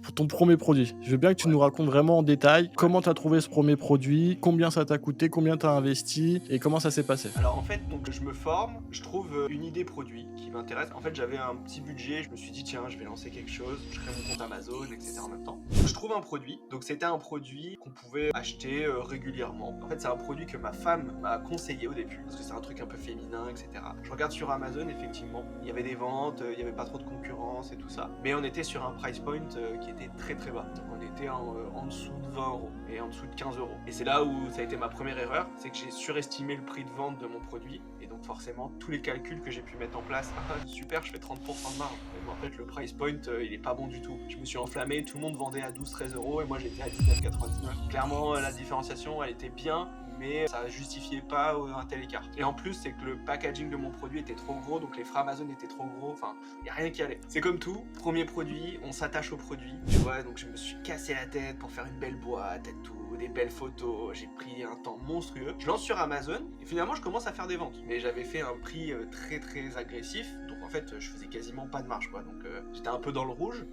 pour ton premier produit. Je veux bien que tu Ouais, nous racontes vraiment en détail ouais. comment tu as trouvé ce premier produit, combien ça t'a coûté, combien tu as investi et comment ça s'est passé? Alors en fait, donc je me forme, je trouve une idée produit qui m'intéresse. En fait, j'avais un petit budget, je me suis dit tiens, je vais lancer quelque chose, je crée mon compte Amazon, etc. en même temps. Je trouve un produit, donc c'était un produit qu'on pouvait acheter régulièrement. En fait, c'est un produit que ma femme m'a conseillé au début, parce que c'est un truc un peu féminin, etc. Je regarde sur Amazon, effectivement, il y avait des ventes, il y avait pas trop de concurrence et tout ça. Mais on était sur un price point qui était très très bas. Donc on était en dessous de 20 € et en dessous de 15 €. Et c'est là où ça a été ma première erreur, c'est que j'ai surestimé le prix de vente de mon produit, et donc forcément tous les calculs que j'ai pu mettre en place, ah super, je fais 30% de marge, mais en fait le price point il est pas bon du tout. Je me suis enflammé, tout le monde vendait à 12-13 € et moi j'étais à 19,99 €. Clairement la différenciation elle était bien, mais ça justifiait pas un tel écart. Et en plus c'est que le packaging de mon produit était trop gros, donc les frais Amazon étaient trop gros, enfin y a rien qui allait. C'est comme tout, premier produit, on s'attache au produit, tu vois, donc je me suis cassé la tête pour faire une belle boîte et tout, des belles photos, j'ai pris un temps monstrueux. Je lance sur Amazon et finalement je commence à faire des ventes. Mais j'avais fait un prix très très agressif, donc en fait je faisais quasiment pas de marge quoi, donc j'étais un peu dans le rouge.